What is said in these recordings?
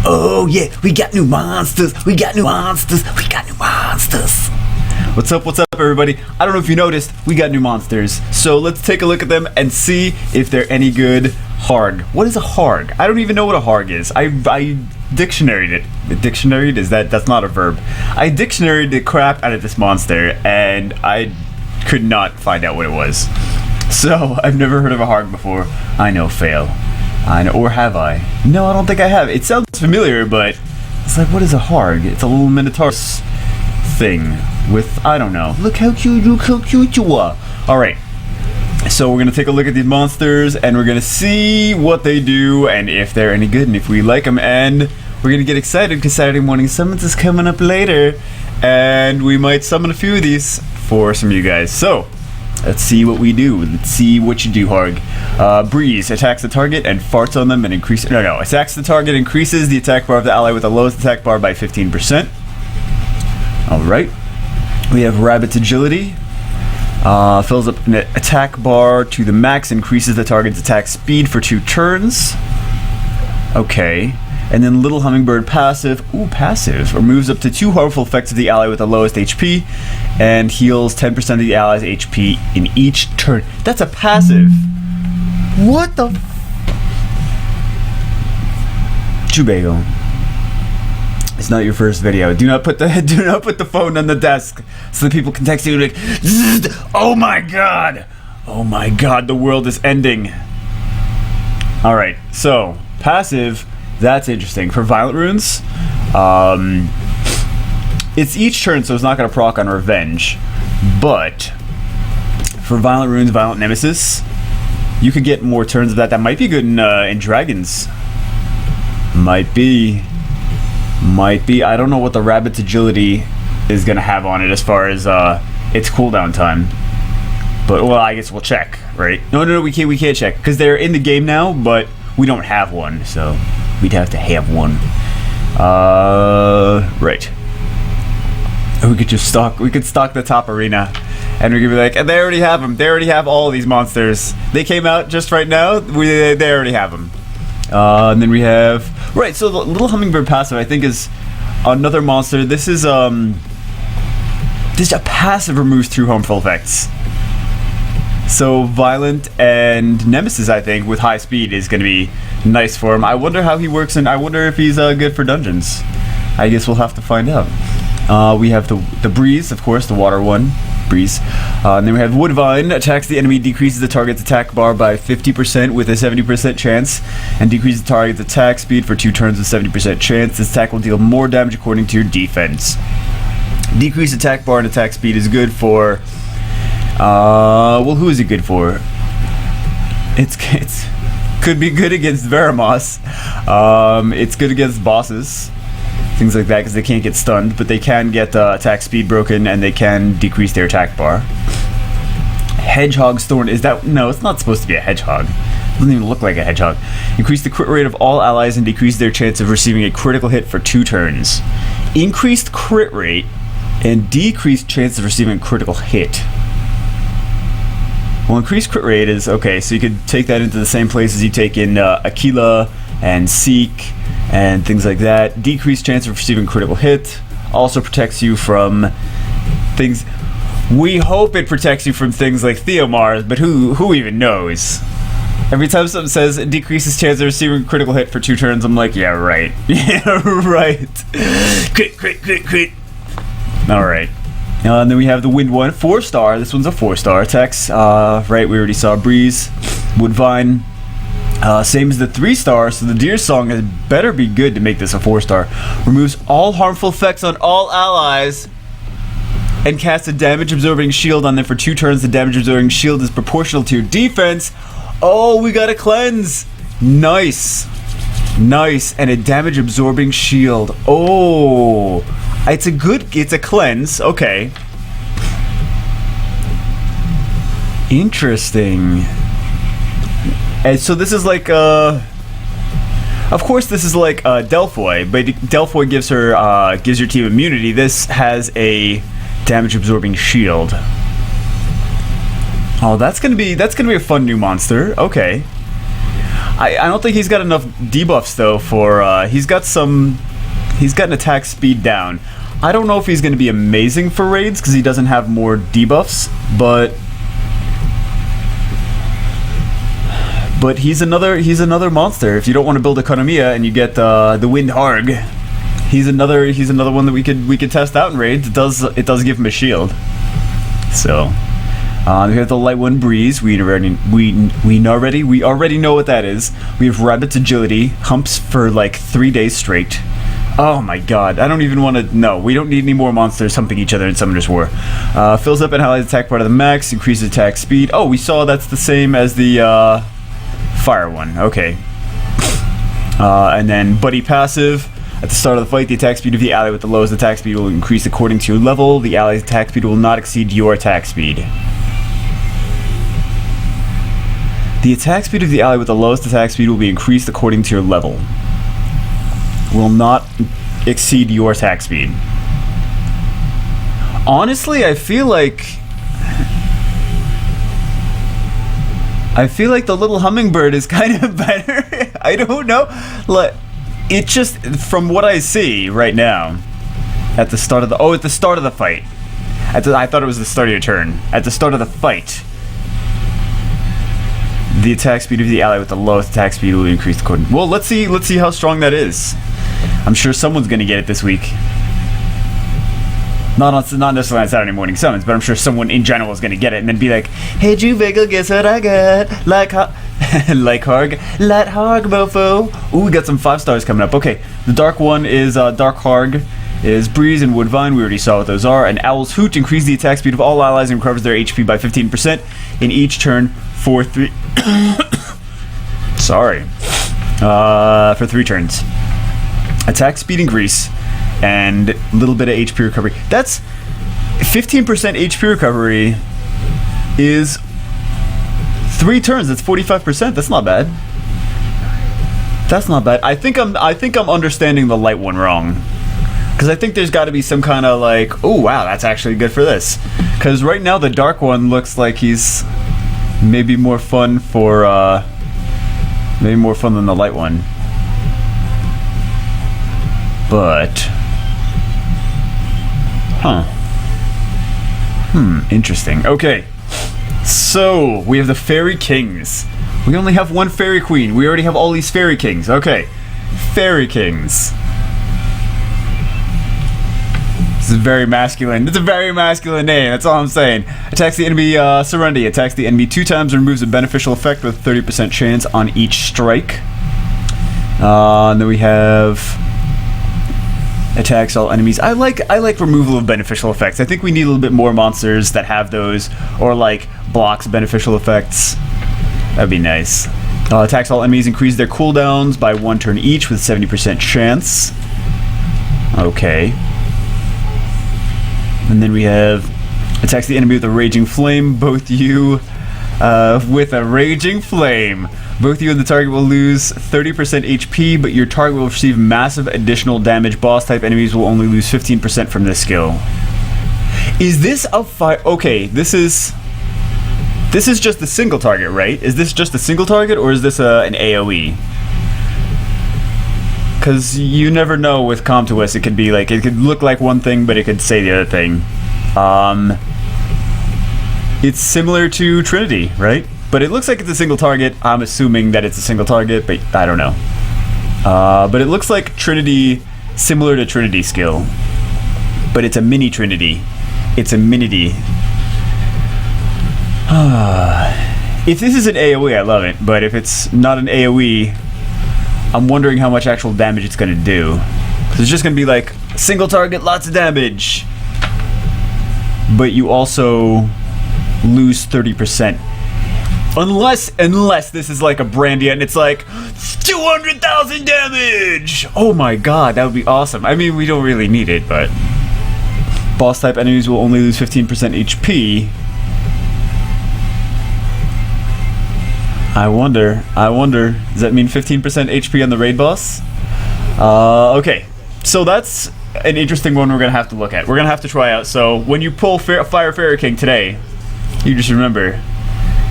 Oh yeah, we got new monsters. We got new monsters. We got new monsters. What's up, everybody? I don't know if you noticed, we got new monsters. So let's take a look at them and see if they're any good. Harg. What is a Harg? I don't even know what a Harg is. I dictionaried it. Dictionaried? That's not a verb. I dictionaried the crap out of this monster, and I could not find out what it was. So, I've never heard of a Harg before. I know, fail. I know, or have I? No, I don't think I have. It sounds familiar, but it's like, what is a Harg? It's a little Minotaur thing with, I don't know. Look how cute you are. Alright, so we're going to take a look at these monsters, and we're going to see what they do, and if they're any good, and if we like them, and we're going to get excited, because Saturday morning summons is coming up later, and we might summon a few of these for some of you guys. So, let's see what we do. Let's see what you do, Harg. Breeze attacks the target and farts on them and increases. No. Attacks the target, increases the attack bar of the ally with the lowest attack bar by 15%. Alright. We have Rabbit's Agility. Fills up an attack bar to the max, increases the target's attack speed for 2 turns. Okay. And then Little Hummingbird passive. Ooh, passive. Removes up to 2 harmful effects of the ally with the lowest HP and heals 10% of the ally's HP in each turn. That's a passive. What the Chubago. It's not your first video. Do not put the phone on the desk so that people can text you like, oh my god! Oh my god, the world is ending. Alright, so passive. That's interesting. For Violent Runes, it's each turn, so it's not going to proc on Revenge. But for Violent Runes, Violent Nemesis, you could get more turns of that. That might be good in Dragons. Might be. I don't know what the Rabbit's Agility is going to have on it as far as its cooldown time. But, well, I guess we'll check, right? No, we can't check. Because they're in the game now, but we don't have one, so we'd have to have one. Right. We could just stock the top arena, and we could be like, they already have them. They already have all of these monsters. They came out just right now. They already have them. And then we have, right, so the Little Hummingbird passive, I think, is another monster. This is a passive removes 2 harmful effects. So Violent and Nemesis, I think, with high speed is going to be nice for him. I wonder how he works, and I wonder if he's good for dungeons. I guess we'll have to find out. We have the Breeze, of course, the water one. Breeze. And then we have Woodvine. Attacks the enemy, decreases the target's attack bar by 50% with a 70% chance, and decreases the target's attack speed for 2 turns with 70% chance. This attack will deal more damage according to your defense. Decreased attack bar and attack speed is good for... well, who is it good for? It's could be good against Veramos. It's good against bosses, things like that, because they can't get stunned, but they can get attack speed broken, and they can decrease their attack bar. Hedgehog's Thorn, is that... No, it's not supposed to be a hedgehog. It doesn't even look like a hedgehog. Increase the crit rate of all allies and decrease their chance of receiving a critical hit for 2 turns. Increased crit rate and decreased chance of receiving a critical hit. Well, increased crit rate is... Okay, so you could take that into the same place as you take in Aquila and Seek and things like that. Decreased chance of receiving critical hit. Also protects you from things... We hope it protects you from things like Theomars, but who even knows? Every time something says it decreases chance of receiving critical hit for 2 turns, I'm like, yeah, right. Yeah, right. Crit. Alright. And then we have the Wind one, 4-star. This one's a 4-star. Attacks, right, we already saw Breeze, Woodvine. Same as the 3-star, so the Deer Song had better be good to make this a 4-star. Removes all harmful effects on all allies and casts a damage-absorbing shield on them for 2 turns. The damage-absorbing shield is proportional to your defense. Oh, we got a cleanse! Nice! And a damage-absorbing shield. Oh! It's a cleanse, okay. Interesting. And so this is like, of course this is like Delphoy, but Delphoy gives your team immunity. This has a damage-absorbing shield. Oh, that's gonna be a fun new monster. Okay. I don't think he's got enough debuffs though for he's got an attack speed down. I don't know if he's going to be amazing for raids because he doesn't have more debuffs, but he's another monster. If you don't want to build a Konomiya and you get the Wind Harg, he's another one that we could test out in raids. It does give him a shield. So we have the Light One Breeze. We already know what that is. We have Rabbit's Agility, humps for like 3 days straight. Oh my god, I don't even want to... No, we don't need any more monsters humping each other in Summoner's War. Fills up an ally's attack part of the max, increases attack speed. Oh, we saw that's the same as the fire one. Okay. And then Buddy Passive. At the start of the fight, the attack speed of the ally with the lowest attack speed will increase according to your level. The ally's attack speed will not exceed your attack speed. The attack speed of the ally with the lowest attack speed will be increased according to your level. Will not exceed your attack speed. Honestly, I feel like the little hummingbird is kind of better. I don't know. Like, it just, from what I see right now, at the start of the fight. I thought it was the start of your turn. At the start of the fight, the attack speed of the ally with the lowest attack speed will increase according. Well, let's see how strong that is. I'm sure someone's gonna get it this week. Not necessarily on Saturday morning summons, but I'm sure someone in general is gonna get it and then be like, "Hey, Juviggle, guess what I got? Like Harg, let Harg, mofo." Ooh, we got some 5 stars coming up. Okay, the dark one is Dark Harg. Is Breeze and Woodvine. We already saw what those are. And Owl's Hoot increases the attack speed of all allies and recovers their HP by 15% in each turn for 3. Sorry. For 3 turns. Attack speed increase and a little bit of HP recovery. That's 15% HP recovery is 3 turns. That's 45%. That's not bad. That's not bad. I think I'm understanding the light one wrong. Because I think there's got to be some kind of like, oh wow, that's actually good for this. Because right now the dark one looks like he's maybe more fun for maybe more fun than the light one. But interesting. Okay, so we have the Fairy Kings. We only have one Fairy Queen. We already have all these Fairy Kings. Okay, Fairy Kings. This is very masculine. It's a very masculine name. That's all I'm saying. Attacks the enemy Serenity. Attacks the enemy 2 times and removes a beneficial effect with 30% chance on each strike. And then we have attacks all enemies. I like removal of beneficial effects. I think we need a little bit more monsters that have those, or like blocks beneficial effects. That'd be nice. Attacks all enemies. Increase their cooldowns by 1 turn each with 70% chance. Okay. And then we have attacks the enemy with a Raging Flame. Both you with a Raging Flame. Both you and the target will lose 30% HP, but your target will receive massive additional damage. Boss type enemies will only lose 15% from this skill. Is this a fire? Okay, this is just a single target, right? Is this just a single target, or is this an AoE? Because you never know with Comtuous. It could be like, it could look like one thing, but it could say the other thing. It's similar to Trinity, right? But it looks like it's a single target. I'm assuming that it's a single target, but I don't know. But it looks like Trinity, similar to Trinity skill. But it's a mini Trinity. It's a minity. If this is an AoE, I love it. But if it's not an AoE, I'm wondering how much actual damage it's going to do. Because it's just going to be like, single target, lots of damage. But you also lose 30%. Unless this is like a Brandia and it's like 200,000 damage. Oh my god, that would be awesome. I mean, we don't really need it, but boss type enemies will only lose 15% HP. I wonder, does that mean 15% HP on the raid boss? Okay, so that's an interesting one we're gonna have to look at. We're gonna have to try out. So when you pull Fire Fairy King today, you just remember,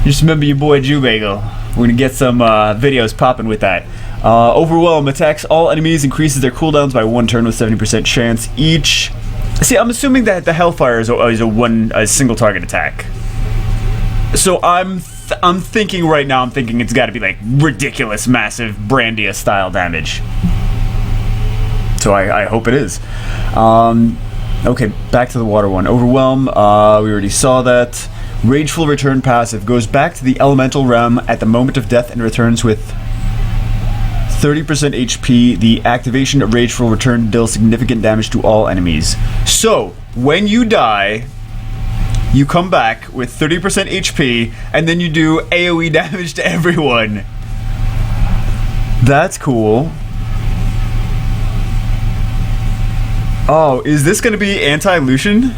Just remember your boy Jew Bagel. We're gonna get some videos popping with that. Overwhelm attacks all enemies, increases their cooldowns by 1 turn with 70% chance each. See, I'm assuming that the Hellfire is a single target attack. So I'm thinking right now. I'm thinking it's got to be like ridiculous, massive Brandia style damage. So I hope it is. Okay, back to the water one. Overwhelm. We already saw that. Rageful Return passive goes back to the elemental realm at the moment of death and returns with 30% HP. The activation of Rageful Return deals significant damage to all enemies. So, when you die, you come back with 30% HP, and then you do AoE damage to everyone. That's cool. Oh, is this gonna be anti-Lucian?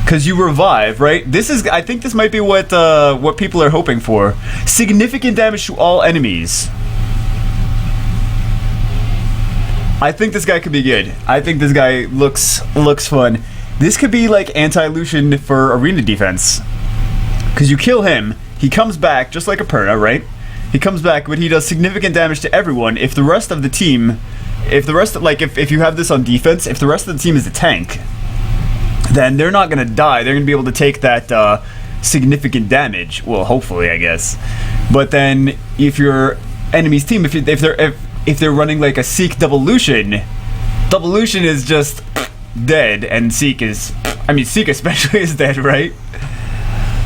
Because you revive, right? I think this might be what people are hoping for. Significant damage to all enemies. I think this guy could be good. I think this guy looks fun. This could be like anti-Lucian for arena defense. Because you kill him, he comes back just like a Perna, right? He comes back, but he does significant damage to everyone. If the rest of the team, if you have this on defense, if the rest of the team is a tank, then they're not gonna die. They're gonna be able to take that significant damage. Well, hopefully, I guess. But then, if your enemy's team, if they're running like a Seek double Lucian is just dead, and Seek especially is dead, right?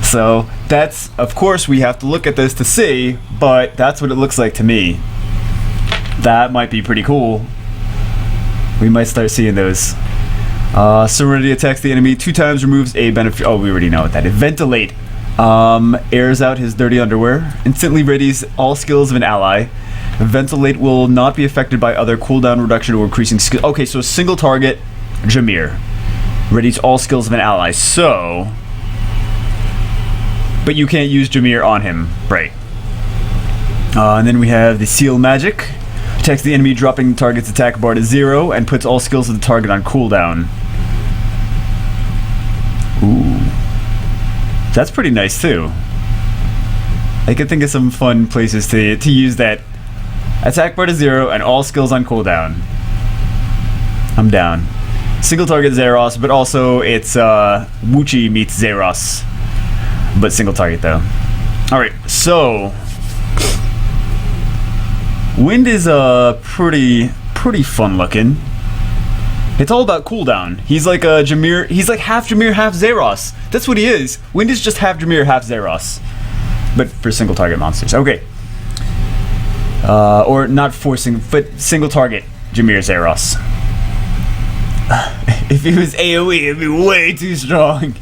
So that's, of course, we have to look at this to see, but that's what it looks like to me. That might be pretty cool. We might start seeing those. Serenity attacks the enemy 2 times, removes a benefit. Oh, we already know what that is. Ventilate. Airs out his dirty underwear. Instantly readies all skills of an ally. Ventilate will not be affected by other cooldown reduction or increasing skill. Okay, so single target, Jameer. Readies all skills of an ally. So, but you can't use Jameer on him, right? And then we have the Seal Magic. Attacks the enemy, dropping the target's attack bar to 0, and puts all skills of the target on cooldown. Ooh. That's pretty nice, too. I can think of some fun places to use that. Attack bar to 0, and all skills on cooldown. I'm down. Single target Zeros, but also it's Wuchi meets Zeros. But single target, though. Alright, so... Wind is pretty fun looking. It's all about cooldown. He's like a Jameer. He's like half Jameer, half Zeros. That's what he is. Wind is just half Jameer, half Zeros, but for single target monsters. Okay. Or not forcing, but single target Jameer Zeros. If he was AoE, it'd be way too strong.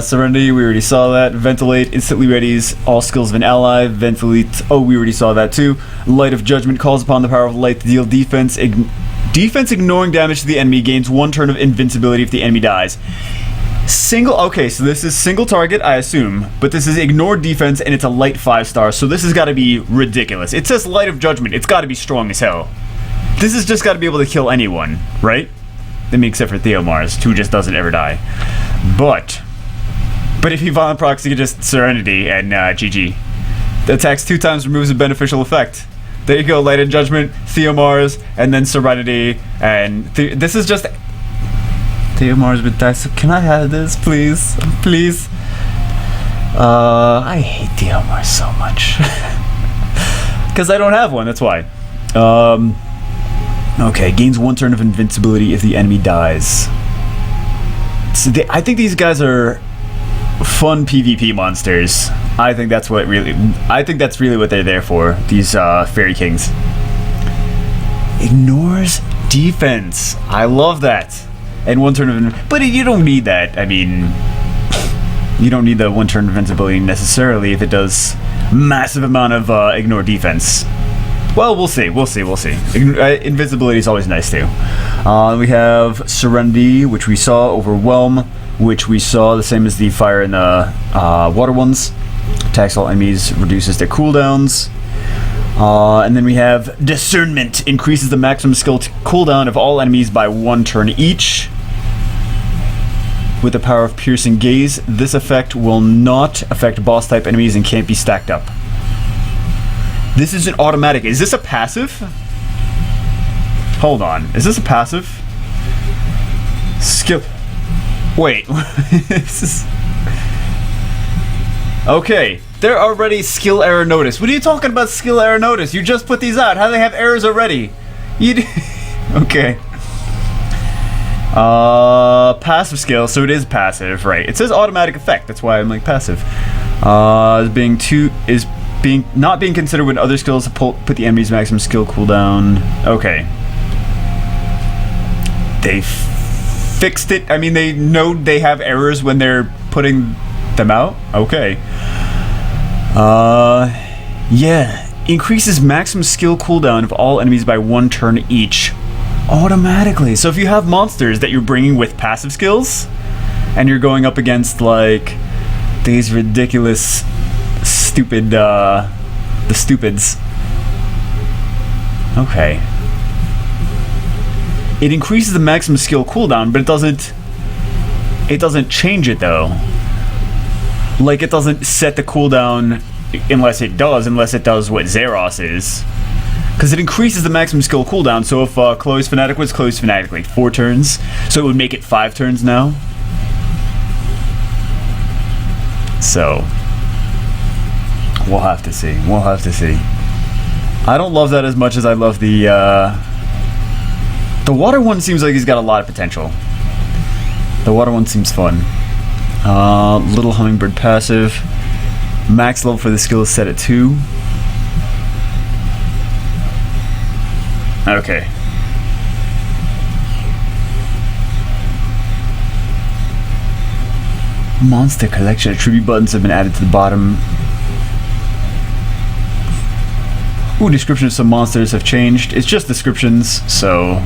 Serenity, we already saw that. Ventilate, instantly readies all skills of an ally. Ventilate, oh, we already saw that too. Light of Judgment calls upon the power of light to deal defense. Defense ignoring damage to the enemy, gains 1 turn of invincibility if the enemy dies. Okay, so this is single target, I assume, but this is ignore defense and it's a light 5-star, so this has got to be ridiculous. It says Light of Judgment, it's got to be strong as hell. This has just got to be able to kill anyone, right? I mean, except for Theomars, who just doesn't ever die. But if he violent procs, he can just Serenity and GG. The attacks 2 times, removes a beneficial effect. There you go, Light of Judgment, Theomars, and then Serenity, and this is just Theomars with dice. Can I have this, please? Please? I hate Theomars so much. Because I don't have one, that's why. Okay, gains 1 turn of invincibility if the enemy dies. So I think these guys are fun PvP monsters. I think that's really what they're there for. These Fairy Kings. Ignores defense. I love that. And 1 turn of but you don't need that. I mean, you don't need the 1 turn of invincibility necessarily if it does massive amount of ignore defense. Well, we'll see. Invisibility is always nice too. We have Serenity, which we saw. Overwhelm, which we saw. The same as the fire and the water ones. Attacks all enemies, reduces their cooldowns. And then we have Discernment, increases the maximum skill cooldown of all enemies by 1 turn each. with the power of Piercing Gaze. This effect will not affect boss type enemies and can't be stacked up. This is an automatic. Is this a passive? Hold on. Is this a passive? Skill. Wait. This is... Okay. They're already skill error notice. What are you talking about skill error notice? You just put these out. How do they have errors already? You okay. Passive skill, so it is passive, right? It says automatic effect, that's why I'm like passive. Not being considered when other skills put the enemy's maximum skill cooldown. Okay. They fixed it. I mean, they know they have errors when they're putting them out. Okay. Yeah. Increases maximum skill cooldown of all enemies by 1 turn each. Automatically. So if you have monsters that you're bringing with passive skills, and you're going up against, like, these ridiculous, stupid, the stupids. Okay. It increases the maximum skill cooldown, but it doesn't change it, though. Like, it doesn't set the cooldown unless it does what Zeros is. Because it increases the maximum skill cooldown, so if Chloe's Fanatic was Chloe's Fanatic, like 4 turns, so it would make it 5 turns now. So, we'll have to see. We'll have to see. I don't love that as much as I love the water one seems like he's got a lot of potential. The water one seems fun. Little Hummingbird passive. Max level for the skill is set at 2. Okay. Monster collection attribute buttons have been added to the bottom. Ooh, description of some monsters have changed. It's just descriptions, so...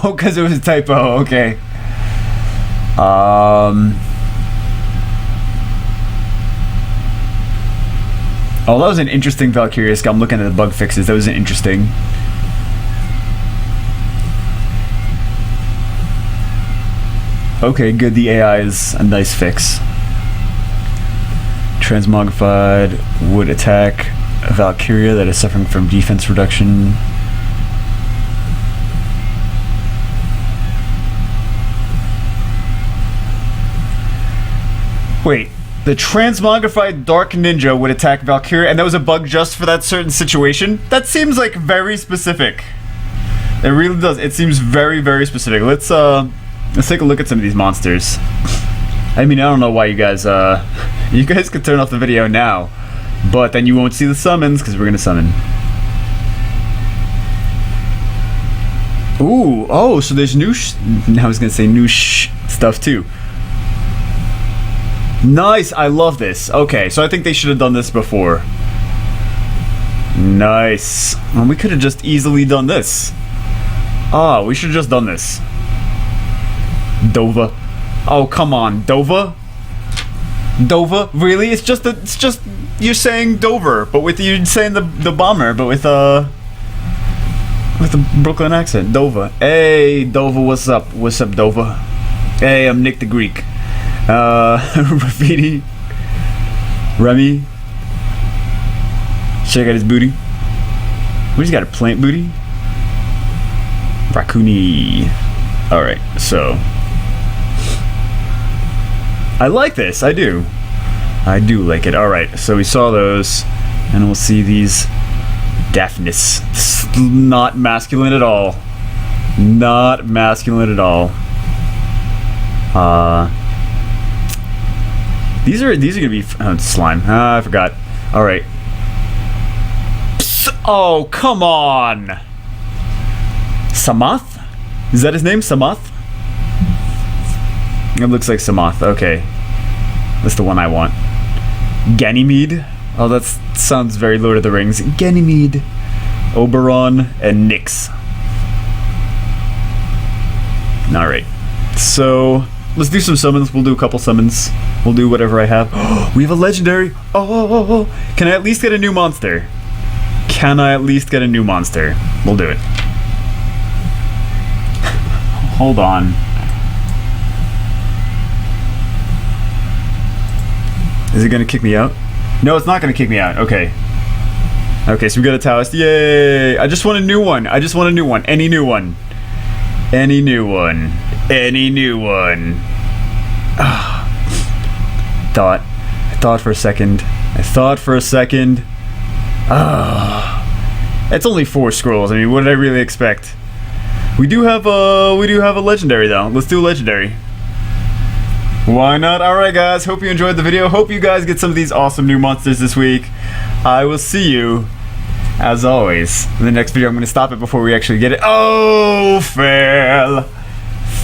Oh, because it was a typo, okay. Oh, that was an interesting Valkyria skill. I'm looking at the bug fixes. That was an interesting. Okay, good. The AI is a nice fix. Transmogrified would attack a Valkyria that is suffering from defense reduction. Wait. The transmogrified Dark Ninja would attack Valkyria, and that was a bug just for that certain situation? That seems like very specific. It really does. It seems very, very specific. Let's take a look at some of these monsters. I mean, I don't know why you guys could turn off the video now, but then you won't see the summons because we're gonna summon. Ooh, oh, so there's new. I was gonna say new stuff too. Nice, I love this. Okay, so I think they should have done this before. Nice. Well, we could have just easily done this. Ah, we should have just done this. Dova. Oh, come on, Dova? Dova? Really? It's just you're saying Dover, but with you saying the bomber, but with the Brooklyn accent. Dova. Hey, Dova, what's up? What's up, Dova? Hey, I'm Nick the Greek. Graffiti. Remy. Check out his booty. What, he's got a plant booty? Raccoony. Alright, so I like this, I do. I do like it. Alright, so we saw those, and we'll see these Daphnis. Not masculine at all. Not masculine at all. These are gonna be slime. I forgot. All right. Psst, oh, come on. Samath? Is that his name? Samath? It looks like Samath. Okay, that's the one I want. Ganymede. Oh, that sounds very Lord of the Rings. Ganymede, Oberon, and Nyx. All right. So let's do some summons. We'll do a couple summons. We'll do whatever I have. We have a legendary. Oh. Can I at least get a new monster? Can I at least get a new monster? We'll do it. Hold on. Is it gonna kick me out? No, it's not gonna kick me out. Okay. Okay, so we got a Taoist. Yay! I just want a new one. I just want a new one. Any new one. Any new one. Any new one. I thought for a second. It's only 4 scrolls. I mean, what did I really expect? We do have a legendary though. Let's do a legendary. Why not? Alright guys, hope you enjoyed the video. Hope you guys get some of these awesome new monsters this week. I will see you, as always, in the next video. I'm going to stop it before we actually get it. Oh, fail.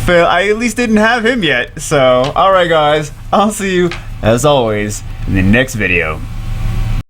I at least didn't have him yet. So, alright guys, I'll see you, as always, in the next video.